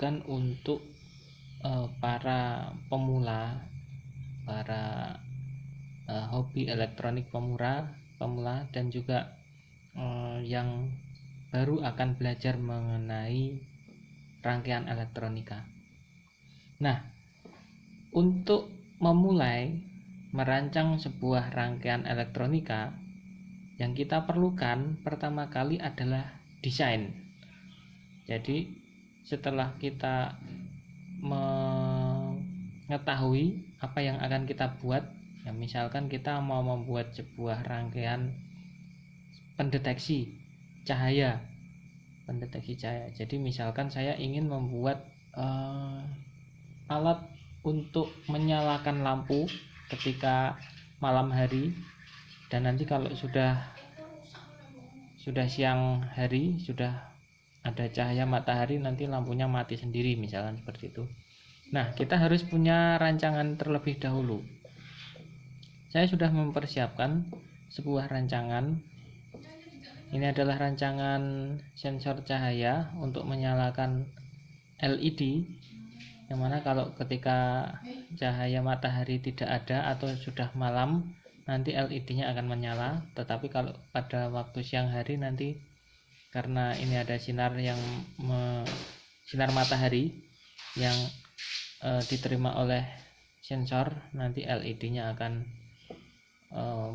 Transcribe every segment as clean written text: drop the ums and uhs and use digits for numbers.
ditujukan untuk para pemula, para hobi elektronik pemula dan juga yang baru akan belajar mengenai rangkaian elektronika. Nah, untuk memulai merancang sebuah rangkaian elektronika, yang kita perlukan pertama kali adalah desain. Jadi setelah kita mengetahui apa yang akan kita buat, ya misalkan kita mau membuat sebuah rangkaian pendeteksi cahaya. Jadi misalkan saya ingin membuat alat untuk menyalakan lampu ketika malam hari, dan nanti kalau sudah siang hari, sudah ada cahaya matahari, nanti lampunya mati sendiri, misalkan seperti itu. Nah, kita harus punya rancangan terlebih dahulu. Saya sudah mempersiapkan sebuah rancangan. Ini adalah rancangan sensor cahaya untuk menyalakan LED, yang mana kalau ketika cahaya matahari tidak ada atau sudah malam, nanti LED-nya akan menyala. Tetapi kalau pada waktu siang hari, nanti karena ini ada sinar matahari yang diterima oleh sensor, nanti LED-nya akan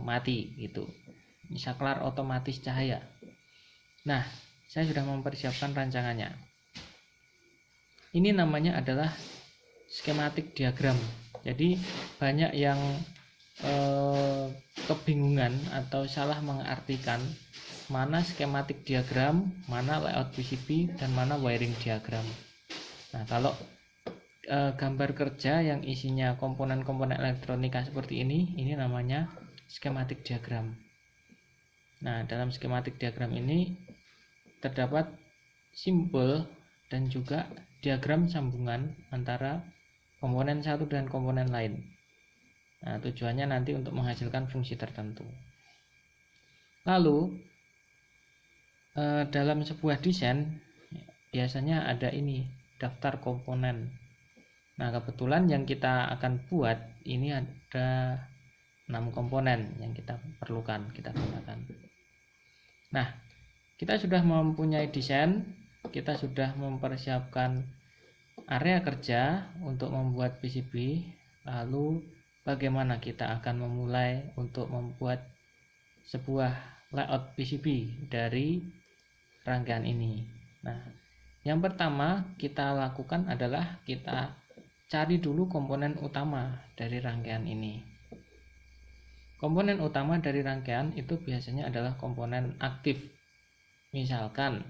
mati gitu. Saklar otomatis cahaya. Nah, saya sudah mempersiapkan rancangannya. Ini namanya adalah skematik diagram. Jadi banyak yang kebingungan atau salah mengartikan mana skematik diagram, mana layout PCB, dan mana wiring diagram. Nah, kalau gambar kerja yang isinya komponen-komponen elektronika seperti ini namanya skematik diagram. Nah, dalam skematik diagram ini terdapat simbol dan juga diagram sambungan antara komponen satu dan komponen lain. Nah, tujuannya nanti untuk menghasilkan fungsi tertentu. Lalu dalam sebuah desain biasanya ada ini daftar komponen. Nah, kebetulan yang kita akan buat ini ada 6 komponen yang kita perlukan, kita gunakan. Nah, kita sudah mempunyai desain, kita sudah mempersiapkan area kerja untuk membuat PCB. Lalu bagaimana kita akan memulai untuk membuat sebuah layout PCB dari rangkaian ini. Nah, yang pertama kita lakukan adalah kita cari dulu komponen utama dari rangkaian ini. Komponen utama dari rangkaian itu biasanya adalah komponen aktif. Misalkan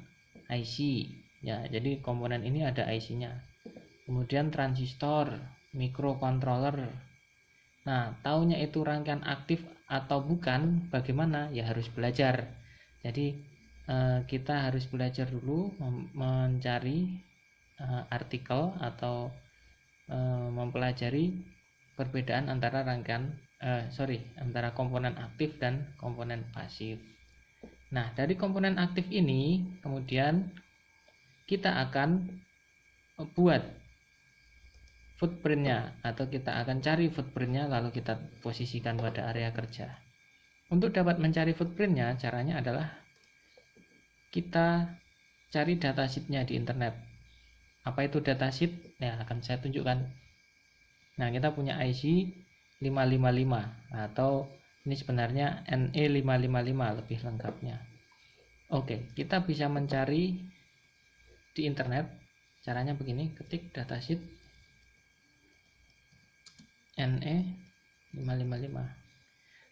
IC, ya, jadi komponen ini ada IC-nya. Kemudian transistor, microcontroller. Nah, taunya itu rangkaian aktif atau bukan, bagaimana? Ya harus belajar. Jadi kita harus belajar dulu mencari artikel atau mempelajari perbedaan antara antara komponen aktif dan komponen pasif. Nah, dari komponen aktif ini kemudian kita akan buat footprintnya, atau kita akan cari footprintnya lalu kita posisikan pada area kerja. Untuk dapat mencari footprintnya, caranya adalah kita cari datasheetnya di internet. Apa itu datasheet? Ya, akan saya tunjukkan. Nah, kita punya IC 555 atau ini sebenarnya NE555 lebih lengkapnya. Oke, kita bisa mencari di internet. Caranya begini, ketik datasheet NE555.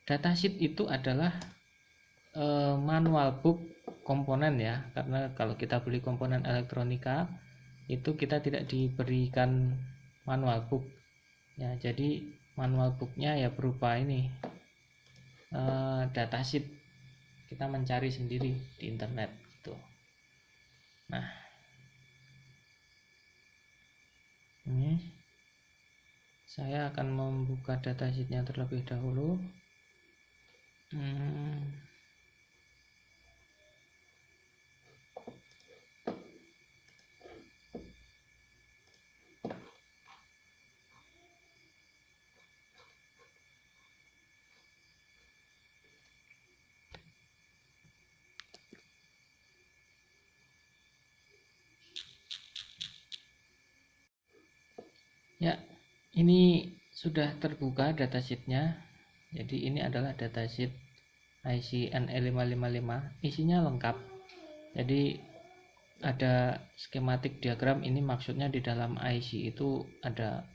Datasheet itu adalah manual book komponen, ya, karena kalau kita beli komponen elektronika itu kita tidak diberikan manual book, ya. Jadi manual booknya ya berupa ini datasheet, kita mencari sendiri di internet gitu. Nah, ini saya akan membuka datasheetnya terlebih dahulu. Ya, ini sudah terbuka datasheetnya. Jadi ini adalah datasheet IC NE555, isinya lengkap. Jadi ada skematik diagram, ini maksudnya di dalam IC itu ada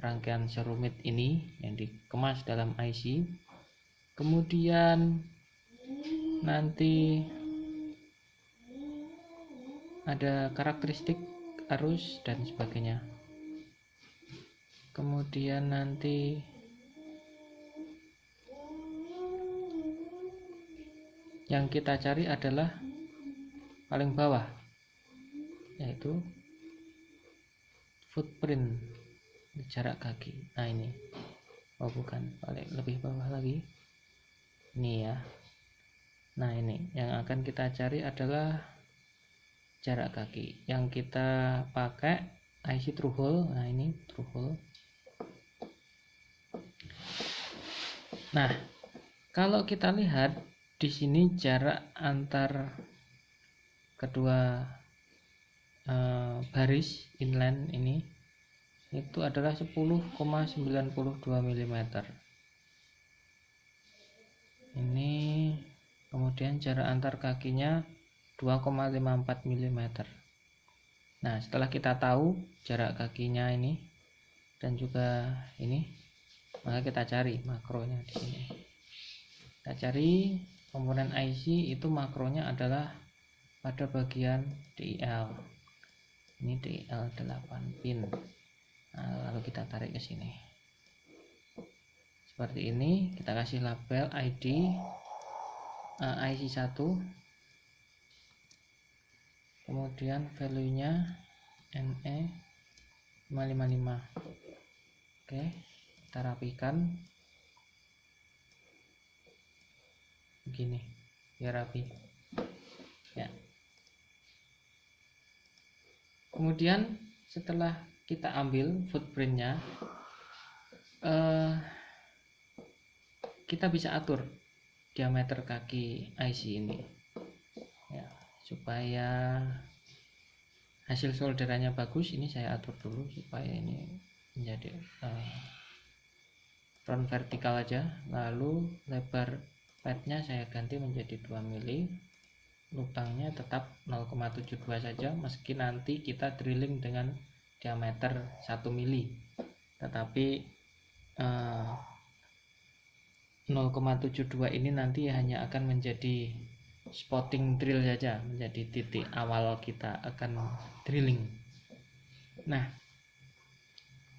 rangkaian serumit ini yang dikemas dalam IC. Kemudian nanti ada karakteristik arus dan sebagainya. Kemudian nanti yang kita cari adalah paling bawah, yaitu footprint, jarak kaki. Nah ini, oh bukan, paling lebih bawah lagi ini ya. Nah ini yang akan kita cari adalah jarak kaki. Yang kita pakai IC through hole. Nah ini through hole. Nah, kalau kita lihat di sini jarak antar kedua baris inline ini itu adalah 10,92 mm. Ini kemudian jarak antar kakinya 2,54 mm. Nah, setelah kita tahu jarak kakinya ini dan juga ini, maka kita cari makronya di sini. Kita cari komponen IC, itu makronya adalah pada bagian DIL. Ini DIL 8 pin. Nah, lalu kita tarik ke sini. Seperti ini, kita kasih label ID IC1. Kemudian value-nya NE555. Oke. Kita rapikan begini biar rapi ya. Kemudian setelah kita ambil footprintnya, kita bisa atur diameter kaki IC ini ya, supaya hasil solderannya bagus. Ini saya atur dulu supaya ini menjadi front vertikal aja. Lalu lebar padnya saya ganti menjadi 2 mili. Lubangnya tetap 0,72 saja, meski nanti kita drilling dengan diameter 1 mili, tetapi 0,72 ini nanti hanya akan menjadi spotting drill saja, menjadi titik awal kita akan drilling. Nah,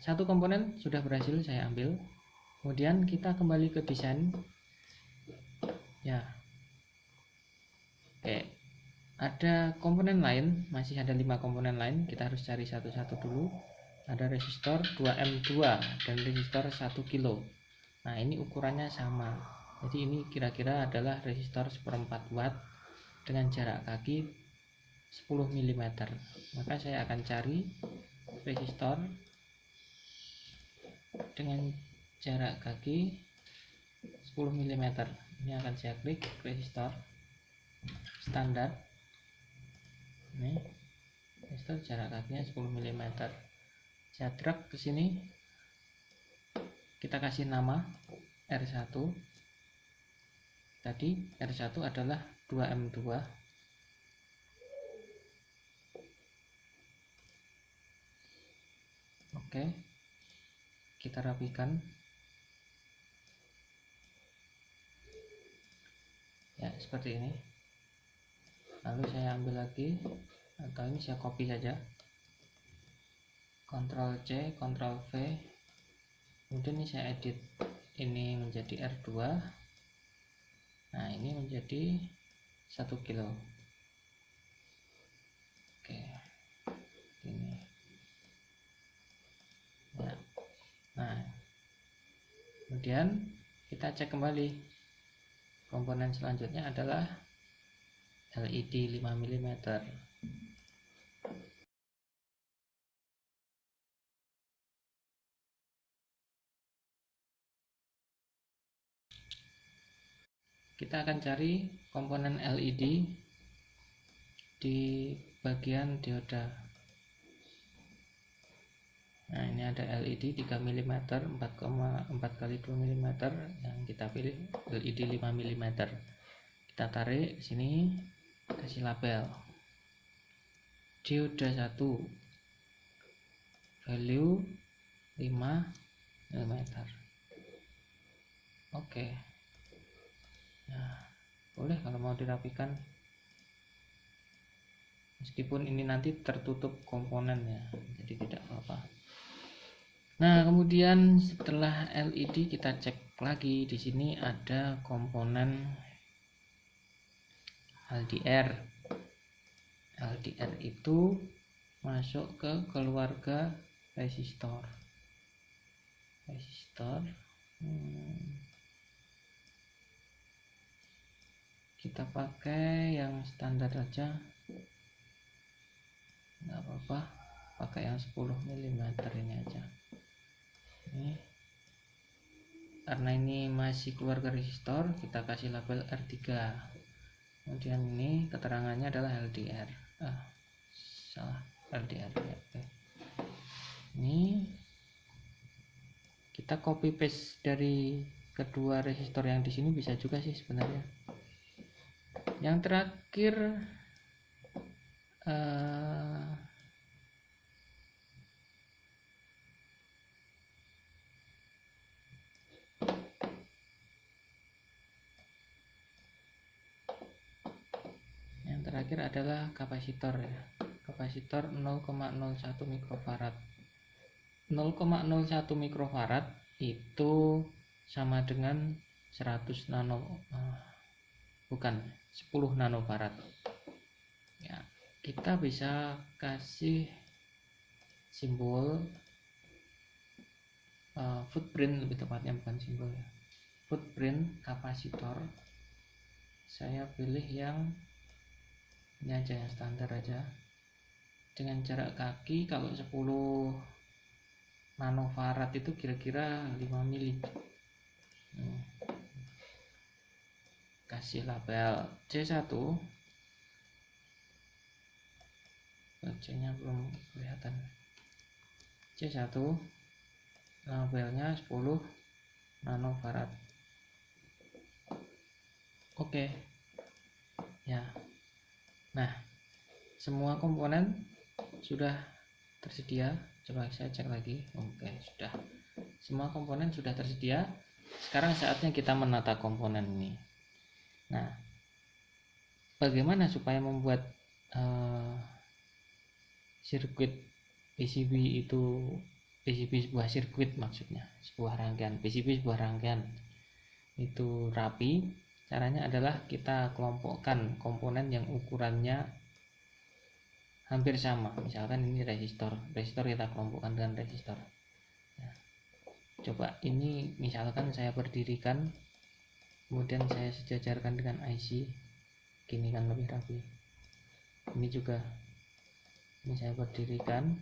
satu komponen sudah berhasil saya ambil. Kemudian kita kembali ke desain ya. Oke, ada komponen lain, masih ada 5 komponen lain, kita harus cari satu-satu dulu. Ada resistor 2M2 dan resistor 1 kilo. Nah ini ukurannya sama, jadi ini kira-kira adalah resistor 1/4 watt dengan jarak kaki 10 mm. Maka saya akan cari resistor dengan jarak kaki 10 mm. Ini akan saya klik resistor standar. Ini resistor jarak kakinya 10 mm. Saya drag ke sini, kita kasih nama R1. Tadi R1 adalah 2M2. Oke, kita rapikan ya seperti ini. Lalu saya ambil lagi, atau ini saya copy saja, Ctrl C, Ctrl V. Kemudian ini saya edit, ini menjadi R2. Nah ini menjadi 1 kilo. Oke, ini ya. Nah kemudian kita cek kembali. Komponen selanjutnya adalah LED 5 mm. Kita akan cari komponen LED di bagian dioda. Nah, ini ada LED 3 mm 4,4 kali 2 mm, yang kita pilih LED 5 mm. Kita tarik sini, kasih label dioda 1, value 5 mm. Oke. Nah, boleh kalau mau dirapikan, meskipun ini nanti tertutup komponennya, jadi tidak apa-apa. Nah, kemudian setelah LED kita cek lagi, di sini ada komponen LDR. LDR itu masuk ke keluarga resistor. Kita pakai yang standar aja, nggak apa-apa, pakai yang 10 mm ini aja. Ini karena ini masih keluarga resistor, kita kasih label R3. Kemudian ini keterangannya adalah LDR. Salah, LDR ya. Oke. Ini kita copy paste dari kedua resistor yang di sini bisa juga sih sebenarnya. Yang terakhir adalah kapasitor ya. Kapasitor 0,01 mikrofarad. 0,01 mikrofarad itu sama dengan 100 nano, bukan 10 nanofarad. Ya, kita bisa kasih simbol footprint, lebih tepatnya bukan simbol ya. Footprint kapasitor. Saya pilih yang ini aja, yang standar aja. Dengan jarak kaki kalau 10 nanofarad itu kira-kira 5 mili. Kasih label C1. C-nya belum kelihatan. C1 labelnya 10 nanofarad. Oke. Ya. Nah, semua komponen sudah tersedia. Coba saya cek lagi. Oke, sudah. Semua komponen sudah tersedia. Sekarang saatnya kita menata komponen ini. Nah, bagaimana supaya membuat sirkuit PCB itu, PCB sebuah sirkuit maksudnya, sebuah rangkaian PCB, sebuah rangkaian itu rapi? Caranya adalah kita kelompokkan komponen yang ukurannya hampir sama. Misalkan ini resistor kita kelompokkan dengan resistor. Nah, coba ini misalkan saya berdirikan, kemudian saya sejajarkan dengan IC, gini kan lebih rapi. Ini juga, ini saya berdirikan,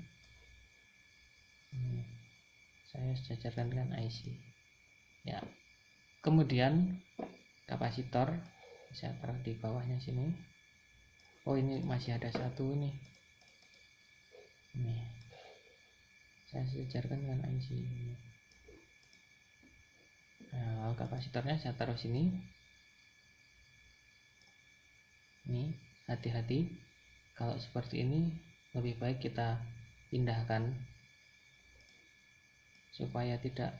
saya sejajarkan dengan IC ya. Kemudian kapasitor saya taruh di bawahnya sini. Oh, ini masih ada satu ini saya sejajarkan dengan IC ini. Nah, kapasitornya saya taruh sini. Ini hati-hati, kalau seperti ini lebih baik kita pindahkan supaya tidak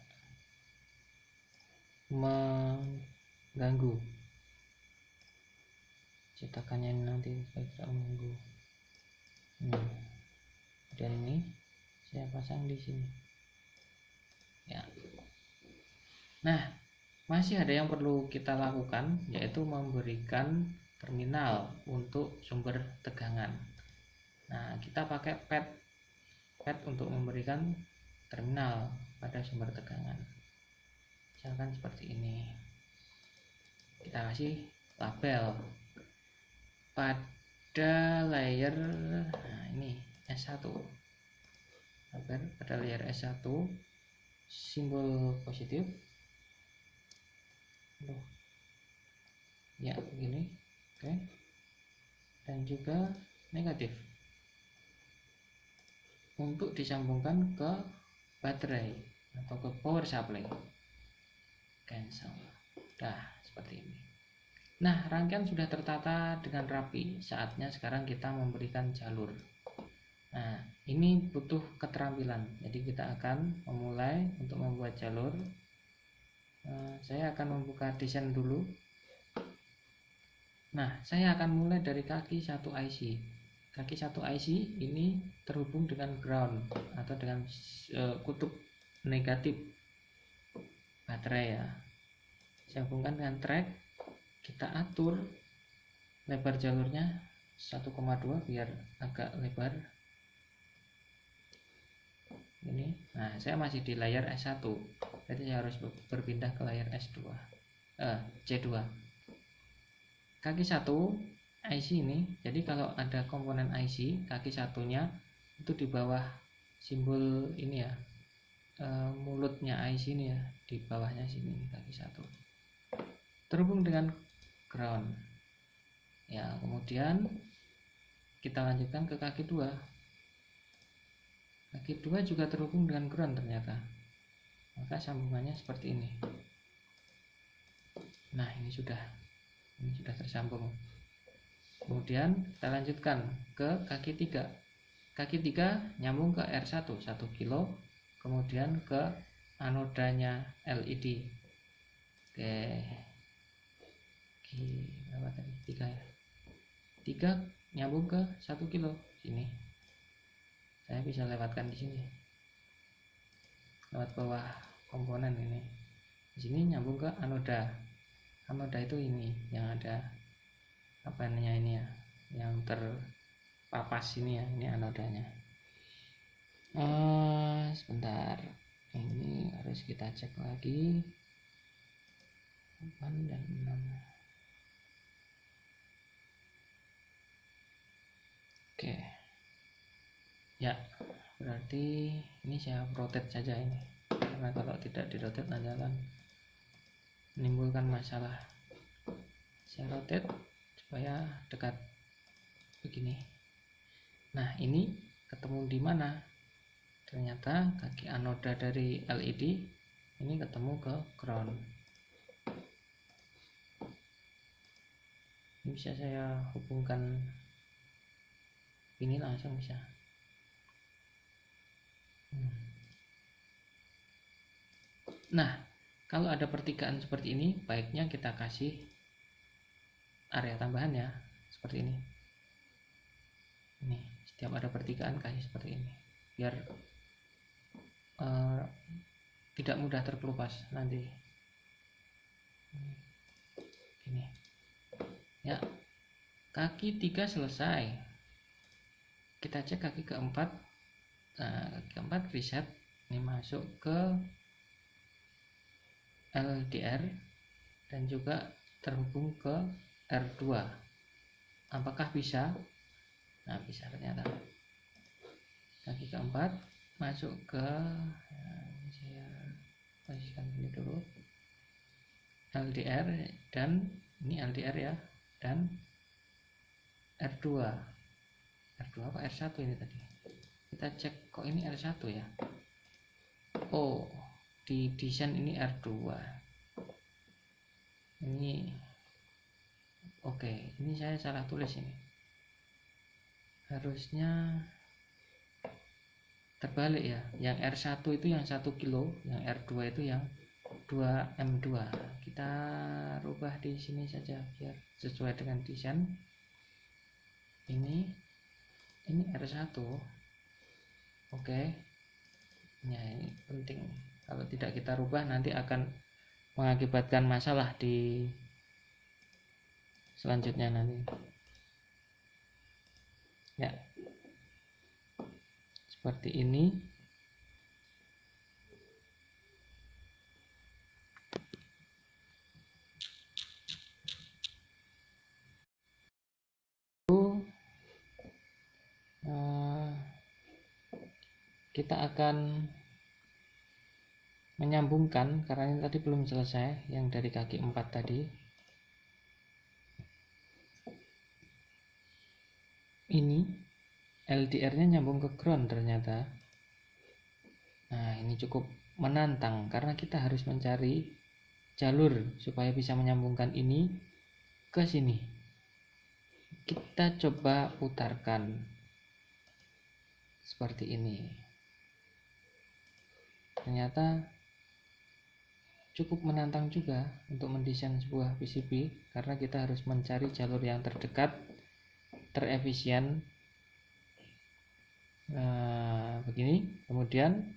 mengganggu cetakannya nanti, supaya tidak mengganggu. Dan ini saya pasang di sini ya. Nah, masih ada yang perlu kita lakukan, yaitu memberikan terminal untuk sumber tegangan. Nah, kita pakai pad untuk memberikan terminal pada sumber tegangan. Misalkan seperti ini. Kita kasih label pada layer, nah ini S1. Label pada layer S1, simbol positif. Ya, begini. Oke. Dan juga negatif. Untuk disambungkan ke baterai atau ke power supply. Cancel. Nah, seperti ini. Nah, rangkaian sudah tertata dengan rapi. Saatnya sekarang kita memberikan jalur. Nah, ini butuh keterampilan. Jadi kita akan memulai untuk membuat jalur. Saya akan membuka desain dulu. Nah, saya akan mulai dari kaki 1 IC. Kaki 1 IC ini terhubung dengan ground atau dengan kutub negatif baterai ya. Saya hubungkan dengan track. Kita atur lebar jalurnya 1,2 biar agak lebar. Ini. Nah, saya masih di layar S1. Jadi saya harus berpindah ke layar S2. C2. Kaki 1 IC ini. Jadi kalau ada komponen IC, kaki satunya itu di bawah simbol ini ya. Mulutnya IC ini ya, di bawahnya sini kaki 1. Terhubung dengan ground. Ya, kemudian kita lanjutkan ke kaki 2. Kaki 2 juga terhubung dengan ground ternyata. Maka sambungannya seperti ini. Nah, ini sudah tersambung. Kemudian kita lanjutkan ke kaki 3. Kaki 3 nyambung ke R1 1 kilo, kemudian ke anodanya LED. Oke. Berapa tadi? 3 ya. 3 nyambung ke 1 kilo sini. Saya bisa lewatkan di sini. Lewat bawah komponen ini. Di sini nyambung ke anoda. Anoda itu ini yang ada apa namanya ini ya, yang terpapas ini ya, ini anodanya. Sebentar. Ini harus kita cek lagi. 8 dan 6. Oke. Ya, berarti ini saya rotate saja ini. Karena kalau tidak di-rotate nanti akan menimbulkan masalah. Saya rotate supaya dekat begini. Nah, ini ketemu di mana? Ternyata kaki anoda dari LED ini ketemu ke ground. Ini bisa saya hubungkan ini langsung bisa. Nah, kalau ada pertigaan seperti ini, baiknya kita kasih area tambahan ya, seperti ini. Ini, setiap ada pertigaan kasih seperti ini, biar tidak mudah terkelupas nanti. Ini, ya, kaki 3 selesai. Kita cek kaki keempat. Nah, kaki keempat reset. Ini masuk ke LDR dan juga terhubung ke R2. Apakah bisa? Nah, bisa ternyata. Kaki keempat masuk ke, saya posisikan ini dulu, LDR, dan ini LDR ya, dan R2. R2 apa R1 ini tadi? Kita cek, kok ini R1 ya? Oh, di desain ini R2. Ini oke, ini saya salah tulis ini. Harusnya terbalik ya. Yang R1 itu yang 1 kilo, yang R2 itu yang 2M2. Kita rubah di sini saja biar sesuai dengan desain. Ini R1. Oke. Ya, ini penting. Kalau tidak kita rubah nanti akan mengakibatkan masalah di selanjutnya nanti. Ya. Seperti ini. Kita akan menyambungkan, karena ini tadi belum selesai yang dari kaki 4 tadi. Ini LDR-nya nyambung ke ground ternyata. Nah, ini cukup menantang karena kita harus mencari jalur supaya bisa menyambungkan ini ke sini. Kita coba putarkan seperti ini. Ternyata cukup menantang juga untuk mendesain sebuah PCB karena kita harus mencari jalur yang terdekat, terefisien. Begini. Kemudian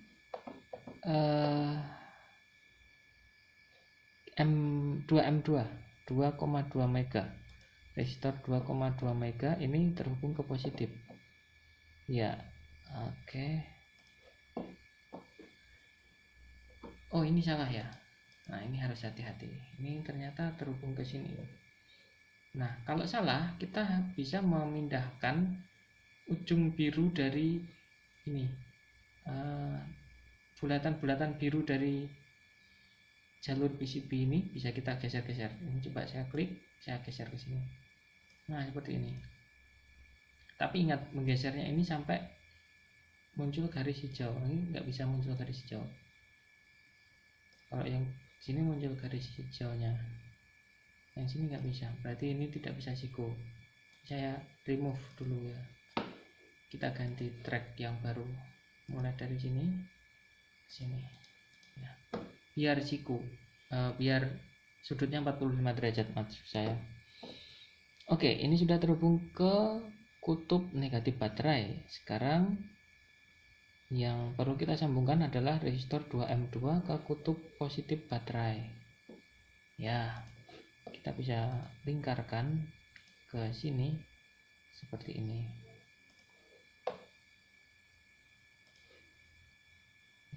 M2 2,2 mega, resistor 2,2 mega ini terhubung ke positif ya. Oke. Oh, ini salah ya. Nah, ini harus hati-hati, ini ternyata terhubung ke sini. Nah, kalau salah kita bisa memindahkan ujung biru dari ini, bulatan-bulatan biru dari jalur PCB ini bisa kita geser-geser. Ini coba saya klik, saya geser ke sini. Nah, seperti ini. Tapi ingat, menggesernya ini sampai muncul garis hijau. Ini nggak bisa muncul garis hijau. Kalau yang sini muncul garis hijaunya, yang sini nggak bisa. Berarti ini tidak bisa siku. Saya remove dulu ya. Kita ganti track yang baru. Mulai dari sini, sini. Ya. Biar siku, biar sudutnya 45 derajat maksud saya. Oke, ini sudah terhubung ke kutub negatif baterai. Sekarang yang perlu kita sambungkan adalah resistor 2M2 ke kutub positif baterai. Ya, kita bisa lingkarkan ke sini seperti ini.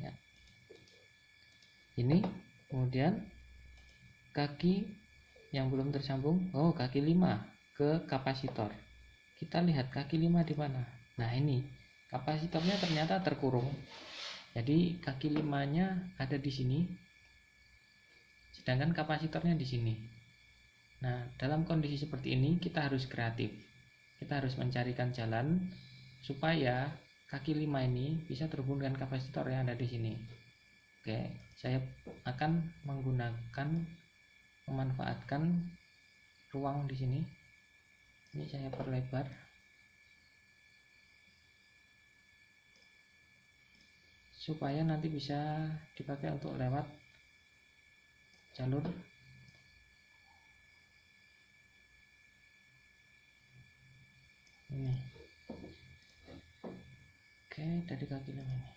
Ya. Ini kemudian kaki yang belum tersambung, kaki 5 ke kapasitor. Kita lihat kaki 5 di mana. Nah, ini kapasitornya ternyata terkurung. Jadi kaki 5-nya ada di sini, sedangkan kapasitornya di sini. Nah, dalam kondisi seperti ini kita harus kreatif. Kita harus mencarikan jalan supaya kaki 5 ini bisa terhubung dengan kapasitor yang ada di sini. Oke, saya akan memanfaatkan ruang di sini. Ini saya perlebar supaya nanti bisa dipakai untuk lewat jalur ini. Oke, dari kaki 5 ini,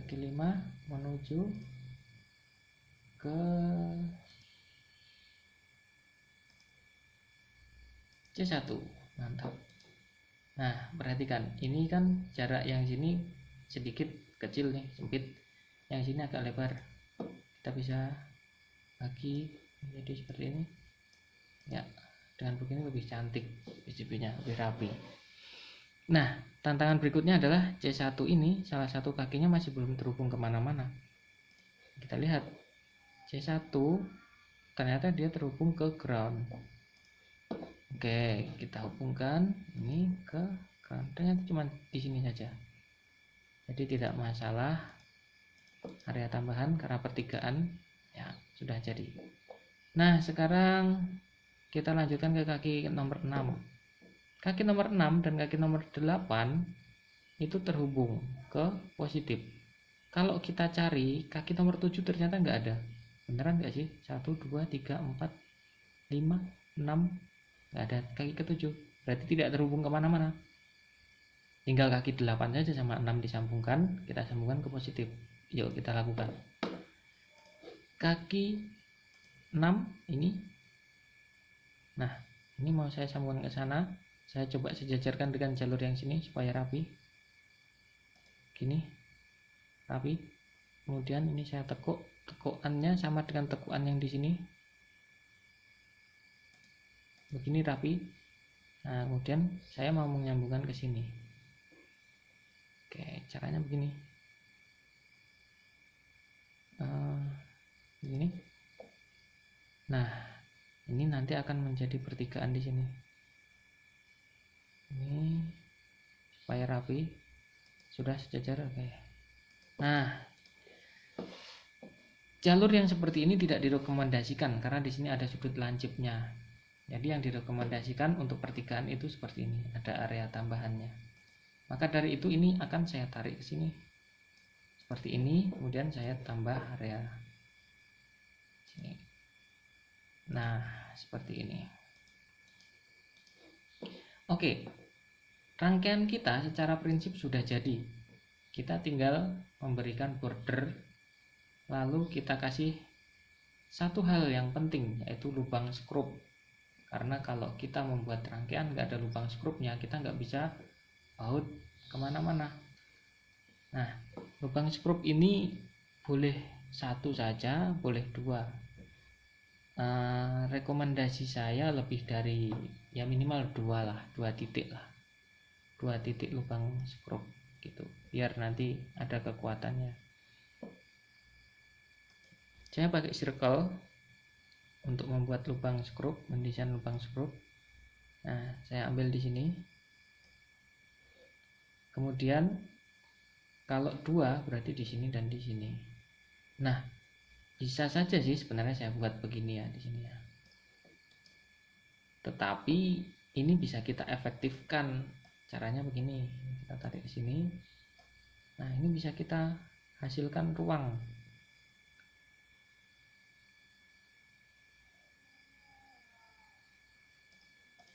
kaki 5 menuju ke C1. Mantap. Nah, perhatikan, ini kan jarak yang sini sedikit kecil nih, sempit. Yang sini agak lebar. Kita bisa bagi menjadi seperti ini. Ya, dengan begini lebih cantik PCB-nya, lebih rapi. Nah, tantangan berikutnya adalah C1 ini salah satu kakinya masih belum terhubung kemana-mana. Kita lihat C1 ternyata dia terhubung ke ground. Oke, kita hubungkan ini ke ground. Ternyata cuma di sini saja. Jadi tidak masalah area tambahan karena pertigaan ya sudah jadi. Nah, sekarang kita lanjutkan ke kaki nomor 6. Kaki nomor 6 dan kaki nomor 8 itu terhubung ke positif. Kalau kita cari kaki nomor 7 ternyata nggak ada. Beneran nggak sih? 1, 2, 3, 4, 5, 6, nggak ada kaki ke-7. Berarti tidak terhubung kemana-mana. Tinggal kaki 8 saja sama 6 disambungkan. Kita sambungkan ke positif. Yuk kita lakukan. Kaki 6 ini. Nah, ini mau saya sambungkan ke sana. Saya coba sejajarkan dengan jalur yang sini supaya rapi. Gini, rapi. Kemudian ini saya tekuk. Tekukannya sama dengan tekukan yang di sini. Begini rapi. Nah, kemudian saya mau menyambungkan ke sini. Oke, caranya begini. Begini. Nah, ini nanti akan menjadi pertigaan di sini. Ini supaya rapi, sudah sejajar. Oke. Nah, jalur yang seperti ini tidak direkomendasikan karena di sini ada sudut lancipnya. Jadi yang direkomendasikan untuk pertigaan itu seperti ini, ada area tambahannya. Maka dari itu ini akan saya tarik ke sini seperti ini, kemudian saya tambah area sini. Nah, seperti ini. Oke, rangkaian kita secara prinsip sudah jadi. Kita tinggal memberikan border, lalu kita kasih satu hal yang penting, yaitu lubang skrup. Karena kalau kita membuat rangkaian nggak ada lubang skrupnya, kita nggak bisa baut kemana-mana. Nah, lubang skrup ini boleh satu saja, boleh dua. Rekomendasi saya lebih dari ya minimal dua lah, 2 titik lah, 2 titik lubang skrup gitu, biar nanti ada kekuatannya. Saya pakai circle untuk membuat lubang skrup, mendesain lubang skrup. Nah, saya ambil di sini. Kemudian kalau dua berarti di sini dan di sini. Nah, bisa saja sih sebenarnya saya buat begini ya di sini ya. Tetapi ini bisa kita efektifkan. Caranya begini. Kita tarik ke sini. Nah, ini bisa kita hasilkan ruang.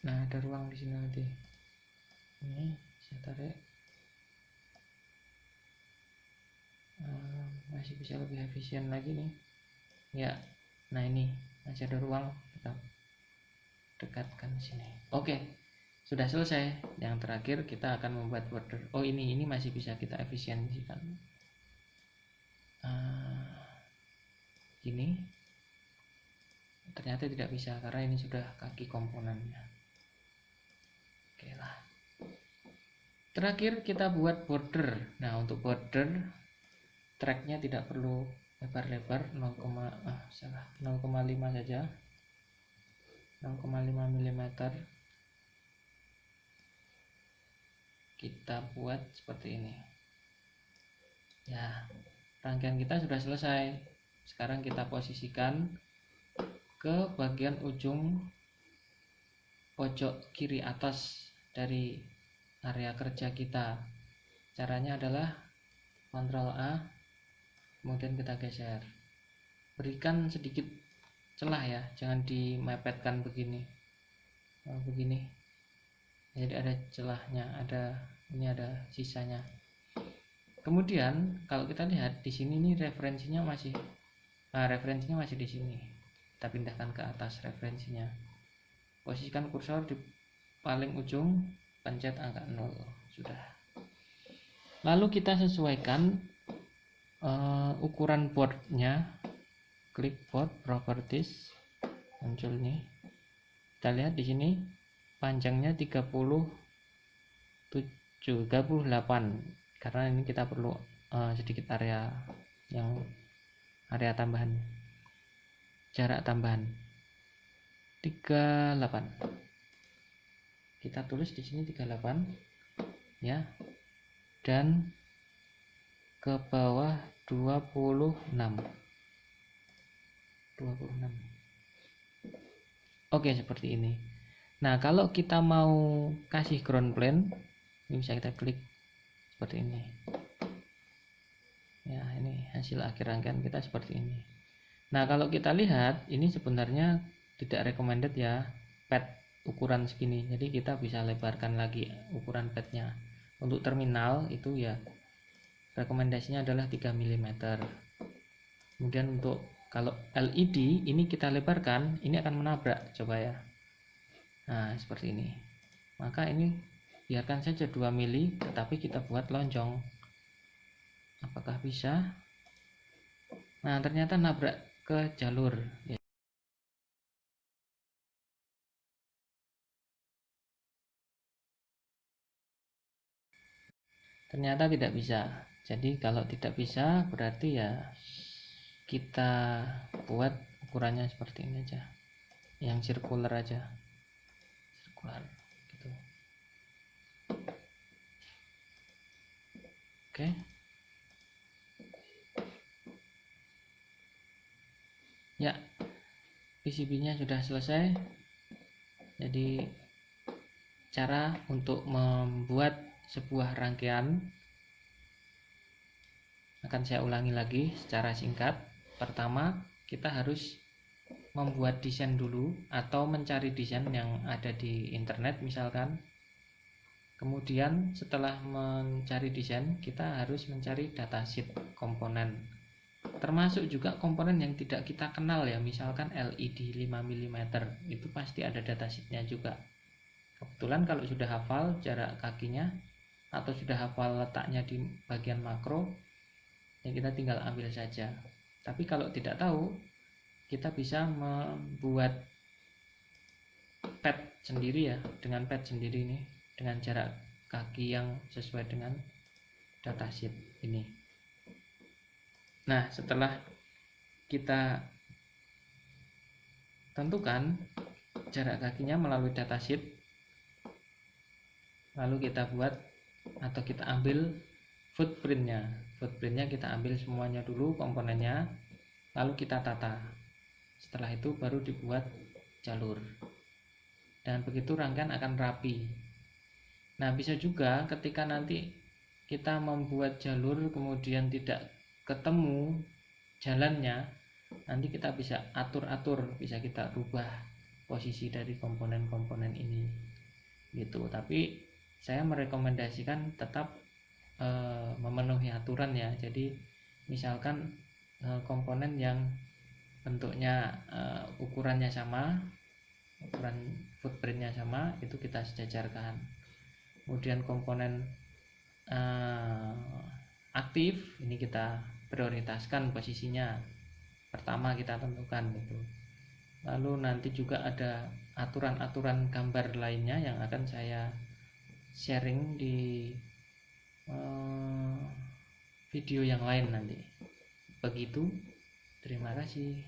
Nah, ada ruang di sini nanti. Ini saya tarik. Masih bisa lebih efisien lagi nih. Ya, nah ini masih ada ruang, kita dekatkan sini. Oke, sudah selesai. Yang terakhir kita akan membuat border. Oh, ini masih bisa kita efisiensikan. Ini ternyata tidak bisa karena ini sudah kaki komponennya. Oke lah. Terakhir kita buat border. Nah, untuk border tracknya tidak perlu lebar-lebar, 0,5 saja, 0,5 mm. Kita buat seperti ini ya. Rangkaian kita sudah selesai. Sekarang kita posisikan ke bagian ujung pojok kiri atas dari area kerja kita. Caranya adalah Ctrl A, kemudian kita geser. Berikan sedikit celah ya, jangan dimepetkan begini. Begini. Jadi ada celahnya, ini ada sisanya. Kemudian kalau kita lihat di sini ini referensinya masih di sini. Kita pindahkan ke atas referensinya. Posisikan kursor di paling ujung, pencet angka 0. Sudah. Lalu kita sesuaikan ukuran boardnya. Klik board properties, muncul nih. Kita lihat di sini panjangnya 38 karena ini kita perlu sedikit area tambahan, jarak tambahan 38. Kita tulis di sini 38 ya, dan ke bawah 26. Oke, seperti ini. Nah, kalau kita mau kasih ground plane, ini bisa kita klik seperti ini ya. Ini hasil akhir rangkaian kita seperti ini. Nah, kalau kita lihat ini sebenarnya tidak recommended ya, pad ukuran segini. Jadi kita bisa lebarkan lagi ukuran padnya. Untuk terminal itu ya rekomendasinya adalah 3 mm. Kemudian untuk kalau LED ini kita lebarkan, ini akan menabrak, coba ya. Nah, seperti ini. Maka ini biarkan saja 2 mili, tetapi kita buat lonjong. Apakah bisa? Nah, ternyata nabrak ke jalur. Ternyata tidak bisa. Jadi kalau tidak bisa berarti ya kita buat ukurannya seperti ini aja, yang circular aja, circular gitu. Oke. Ya, PCB-nya sudah selesai. Jadi cara untuk membuat sebuah rangkaian akan saya ulangi lagi secara singkat. Pertama, kita harus membuat desain dulu atau mencari desain yang ada di internet misalkan. Kemudian setelah mencari desain, kita harus mencari datasheet komponen. Termasuk juga komponen yang tidak kita kenal ya, misalkan LED 5 mm, itu pasti ada datasheetnya juga. Kebetulan kalau sudah hafal jarak kakinya atau sudah hafal letaknya di bagian makro, ya kita tinggal ambil saja. Tapi kalau tidak tahu, kita bisa membuat pad sendiri ya, dengan pad sendiri nih, dengan jarak kaki yang sesuai dengan datasheet ini. Nah, setelah kita tentukan jarak kakinya melalui datasheet, lalu kita buat atau kita ambil footprintnya. Footprintnya kita ambil semuanya dulu komponennya, lalu kita tata. Setelah itu baru dibuat jalur. Dan begitu rangkaian akan rapi. Nah, bisa juga ketika nanti kita membuat jalur kemudian tidak ketemu jalannya, nanti kita bisa atur-atur, bisa kita rubah posisi dari komponen-komponen ini gitu. Tapi saya merekomendasikan tetap memenuhi aturan ya. Jadi misalkan komponen yang bentuknya ukurannya sama, ukuran footprintnya sama, itu kita sejajarkan. Kemudian komponen aktif ini kita prioritaskan posisinya, pertama kita tentukan gitu. Lalu nanti juga ada aturan-aturan gambar lainnya yang akan saya sharing di video yang lain nanti. Begitu, terima kasih.